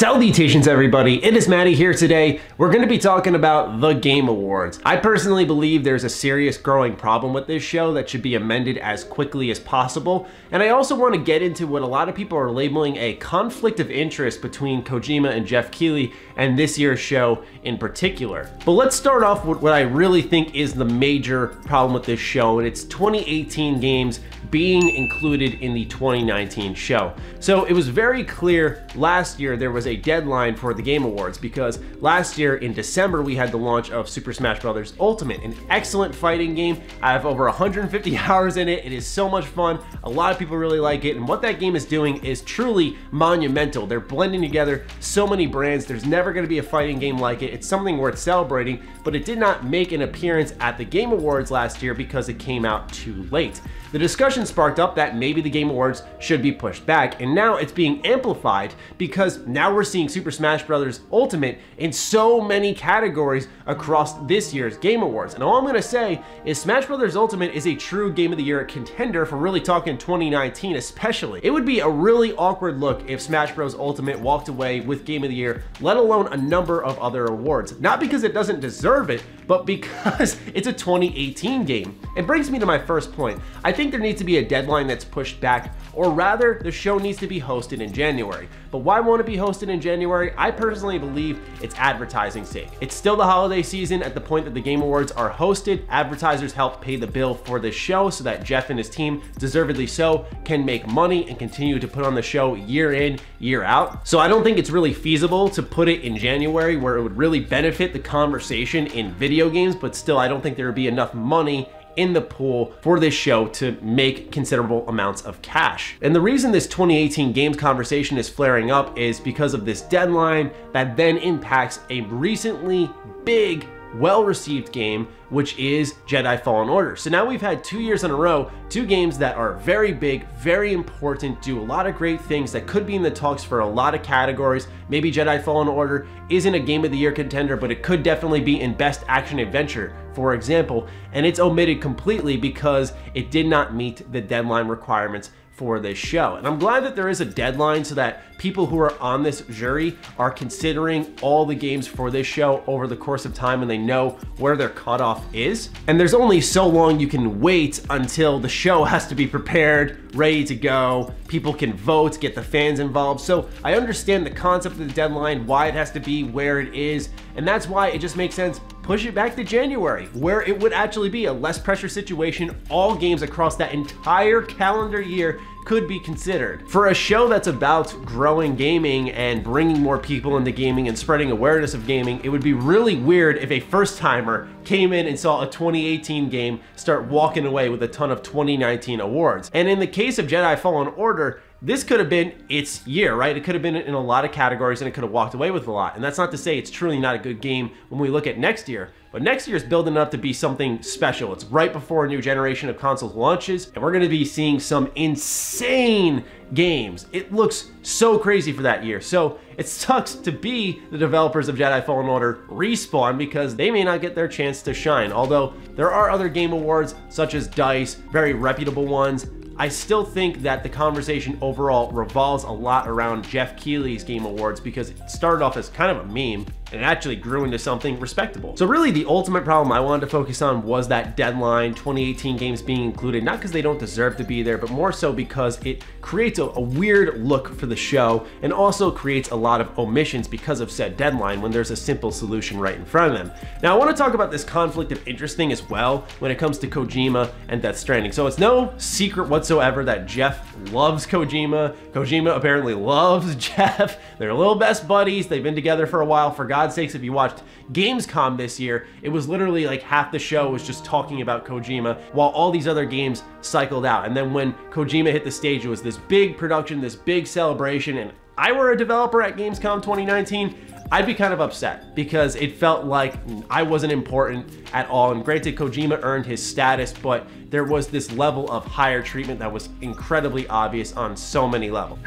Salutations everybody, it is Maddie here today. We're going to be talking about the Game Awards. I personally believe there's a serious growing problem with this show that should be amended as quickly as possible. And I also want to get into what a lot of people are labeling a conflict of interest between Kojima and Jeff Keighley and this year's show in particular. But let's start off with what I really think is the major problem with this show, and it's 2018 games being included in the 2019 show. So it was very clear last year there was a deadline for the Game Awards, because last year in December we had the launch of Super Smash Bros. Ultimate, an excellent fighting game. I have over 150 hours in it. It is so much fun. A lot of people really like it, and what that game is doing is truly monumental. They're blending together so many brands. There's never going to be a fighting game like it. It's something worth celebrating, but it did not make an appearance at the Game Awards last year because it came out too late. The discussion sparked up that maybe the Game Awards should be pushed back, and now it's being amplified because now we're seeing Super Smash Bros. Ultimate in so many categories across this year's Game Awards. And all I'm going to say is Smash Bros. Ultimate is a true Game of the Year contender for really talking 2019 especially. It would be a really awkward look if Smash Bros. Ultimate walked away with Game of the Year, let alone a number of other awards. Not because it doesn't deserve it, but because it's a 2018 game. It brings me to my first point. I think there needs to be a deadline that's pushed back, or rather the show needs to be hosted in January. But why won't it be hosted in January? I personally believe it's advertising sake. It's still the holiday season at the point that the Game Awards are hosted. Advertisers help pay the bill for this show so that Jeff and his team, deservedly so, can make money and continue to put on the show year in, year out. So I don't think it's really feasible to put it in January where it would really benefit the conversation in video games, but still I don't think there would be enough money in the pool for this show to make considerable amounts of cash. And the reason this 2018 games conversation is flaring up is because of this deadline that then impacts a recently big, well-received game, which is Jedi Fallen Order. So now we've had 2 years in a row, two games that are very big, very important, do a lot of great things that could be in the talks for a lot of categories. Maybe Jedi Fallen Order isn't a Game of the Year contender, but it could definitely be in Best Action Adventure, for example, and it's omitted completely because it did not meet the deadline requirements for this show. And I'm glad that there is a deadline so that people who are on this jury are considering all the games for this show over the course of time and they know where their cutoff is. And there's only so long you can wait until the show has to be prepared, ready to go. People can vote, get the fans involved. So I understand the concept of the deadline, why it has to be where it is, and that's why it just makes sense. Push it back to January, where it would actually be a less pressure situation. All games across that entire calendar year could be considered. For a show that's about growing gaming and bringing more people into gaming and spreading awareness of gaming, it would be really weird if a first timer came in and saw a 2018 game start walking away with a ton of 2019 awards. And in the case of Jedi Fallen Order, this could have been its year, right? It could have been in a lot of categories and it could have walked away with a lot. And that's not to say it's truly not a good game when we look at next year, but next year is building up to be something special. It's right before a new generation of consoles launches, and we're gonna be seeing some insane games. It looks so crazy for that year. So it sucks to be the developers of Jedi Fallen Order Respawn because they may not get their chance to shine. Although there are other game awards such as DICE, very reputable ones. I still think that the conversation overall revolves a lot around Jeff Keighley's Game Awards because it started off as kind of a meme and it actually grew into something respectable. So really the ultimate problem I wanted to focus on was that deadline, 2018 games being included, not because they don't deserve to be there, but more so because it creates a weird look for the show and also creates a lot of omissions because of said deadline when there's a simple solution right in front of them. Now I want to talk about this conflict of interest thing as well when it comes to Kojima and Death Stranding. So it's no secret whatsoever that Jeff loves Kojima. Kojima apparently loves Jeff. They're little best buddies. They've been together for a while. For God's sakes, if you watched Gamescom this year, it was literally like half the show was just talking about Kojima while all these other games cycled out. And then when Kojima hit the stage, it was this big production, this big celebration. And I were a developer at Gamescom 2019, I'd be kind of upset because it felt like I wasn't important at all. And granted, Kojima earned his status, but there was this level of higher treatment that was incredibly obvious on so many levels.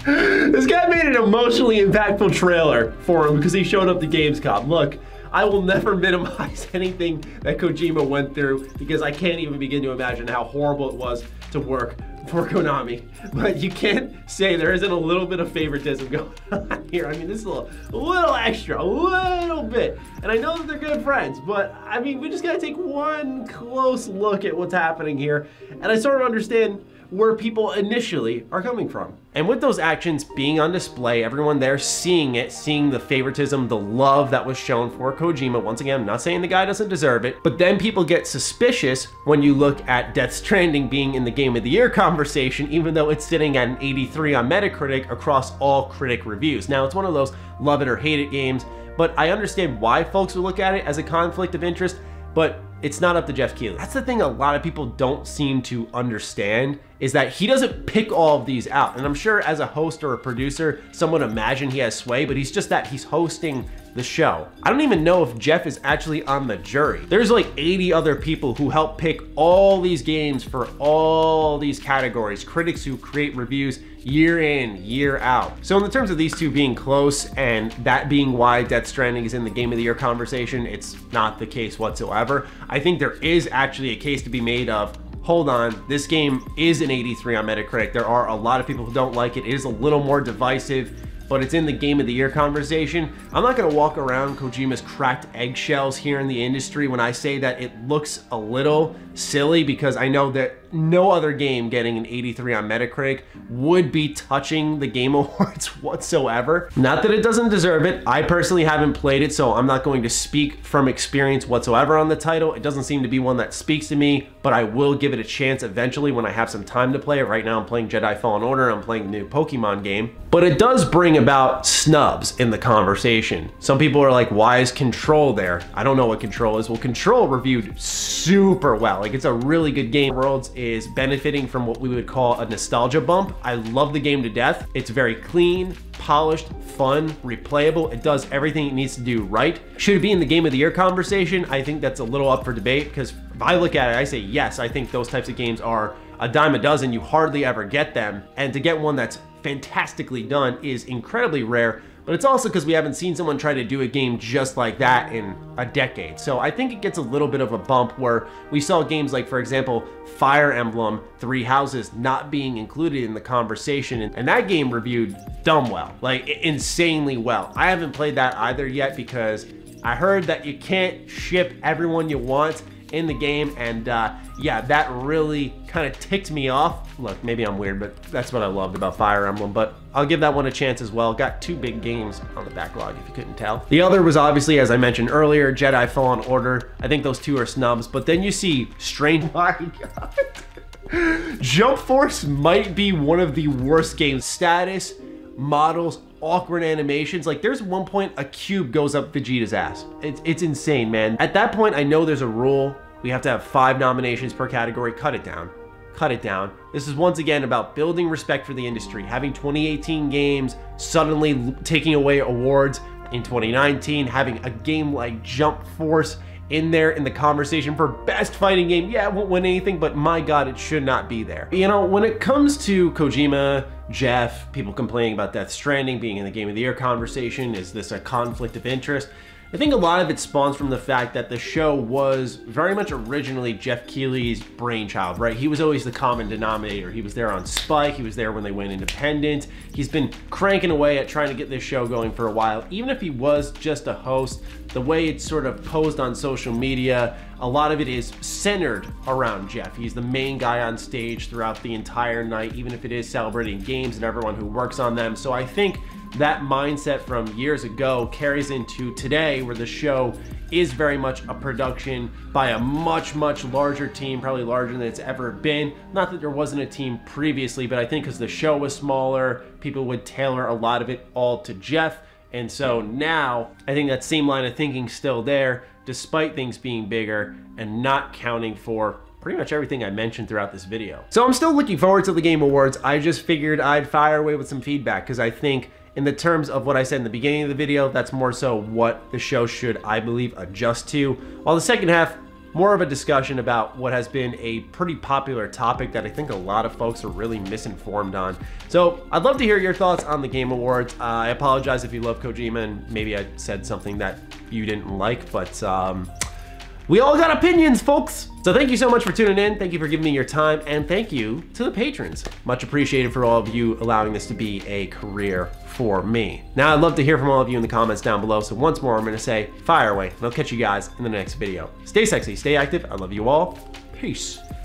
This guy made an emotionally impactful trailer for him because he showed up to Gamescom. Look, I will never minimize anything that Kojima went through because I can't even begin to imagine how horrible it was to work for Konami, but you can't say there isn't a little bit of favoritism going on here. I mean, this is a little extra, a little bit. And I know that they're good friends, but I mean, we just gotta take one close look at what's happening here. And I sort of understand where people initially are coming from. And with those actions being on display, everyone there seeing it, seeing the favoritism, the love that was shown for Kojima. Once again, I'm not saying the guy doesn't deserve it, but then people get suspicious when you look at Death Stranding being in the Game of the Year conversation, even though it's sitting at an 83 on Metacritic across all critic reviews. Now, it's one of those love it or hate it games, but I understand why folks would look at it as a conflict of interest, but it's not up to Jeff Keighley. That's the thing a lot of people don't seem to understand, is that he doesn't pick all of these out. And I'm sure as a host or a producer, someone imagine he has sway, but he's just that, he's hosting the show. I don't even know if Jeff is actually on the jury. There's like 80 other people who help pick all these games for all these categories, critics who create reviews year in, year out. So in the terms of these two being close and that being why Death Stranding is in the Game of the Year conversation, it's not the case whatsoever. I think there is actually a case to be made of, hold on, this game is an 83 on Metacritic. There are a lot of people who don't like it. It is a little more divisive, but it's in the Game of the Year conversation. I'm not gonna walk around Kojima's cracked eggshells here in the industry when I say that it looks a little silly, because I know that no other game getting an 83 on Metacritic would be touching the Game Awards whatsoever. Not that it doesn't deserve it. I personally haven't played it, so I'm not going to speak from experience whatsoever on the title. It doesn't seem to be one that speaks to me, but I will give it a chance eventually when I have some time to play it. Right now I'm playing Jedi Fallen Order, I'm playing the new Pokemon game. But it does bring about snubs in the conversation. Some people are like, why is Control there? I don't know what Control is. Well, Control reviewed super well. Like, it's a really good game. Worlds is benefiting from what we would call a nostalgia bump. I love the game to death. It's very clean, polished, fun, replayable. It does everything it needs to do right. Should it be in the Game of the Year conversation? I think that's a little up for debate, because if I look at it, I say yes, I think those types of games are a dime a dozen. You hardly ever get them. And to get one that's fantastically done is incredibly rare, but it's also because we haven't seen someone try to do a game just like that in a decade. So I think it gets a little bit of a bump where we saw games like, for example, Fire Emblem Three Houses not being included in the conversation, and that game reviewed dumb well, like insanely well. I haven't played that either yet because I heard that you can't ship everyone you want in the game, and yeah, that really kind of ticked me off. Look, maybe I'm weird, but that's what I loved about Fire Emblem, but I'll give that one a chance as well. Got two big games on the backlog, if you couldn't tell. The other was obviously, as I mentioned earlier, Jedi Fallen Order. I think those two are snubs, but then you see Strange, my God. Jump Force might be one of the worst games. Status, models, awkward animations. Like, there's one point a cube goes up Vegeta's ass. It's insane, man. At that point, I know there's a rule. We have to have 5 nominations per category. Cut it down. Cut it down. This is once again about building respect for the industry. Having 2018 games suddenly taking away awards in 2019, having a game like Jump Force in there in the conversation for best fighting game. Yeah, it won't win anything, but my God, it should not be there. You know, when it comes to Kojima, Jeff, people complaining about Death Stranding being in the Game of the Year conversation, is this a conflict of interest? I think a lot of it spawns from the fact that the show was very much originally Jeff Keighley's brainchild, right? He was always the common denominator. He was there on Spike, he was there when they went independent. He's been cranking away at trying to get this show going for a while. Even if he was just a host, the way it's sort of posed on social media, a lot of it is centered around Jeff. He's the main guy on stage throughout the entire night, even if it is celebrating games and everyone who works on them. So I think that mindset from years ago carries into today, where the show is very much a production by a much larger team, probably larger than it's ever been. Not that there wasn't a team previously, but I think because the show was smaller, people would tailor a lot of it all to Jeff. And so now I think that same line of thinking still there, despite things being bigger and not counting for pretty much everything I mentioned throughout this video. So I'm still looking forward to the Game Awards. I just figured I'd fire away with some feedback, because I think in the terms of what I said in the beginning of the video, that's more so what the show should, I believe, adjust to. While the second half, more of a discussion about what has been a pretty popular topic that I think a lot of folks are really misinformed on. So I'd love to hear your thoughts on the Game Awards. I apologize if you love Kojima and maybe I said something that you didn't like, but We all got opinions, folks. So thank you so much for tuning in. Thank you for giving me your time, and thank you to the patrons. Much appreciated for all of you allowing this to be a career for me. Now, I'd love to hear from all of you in the comments down below. So once more, I'm gonna say fire away, and I'll catch you guys in the next video. Stay sexy, stay active. I love you all. Peace.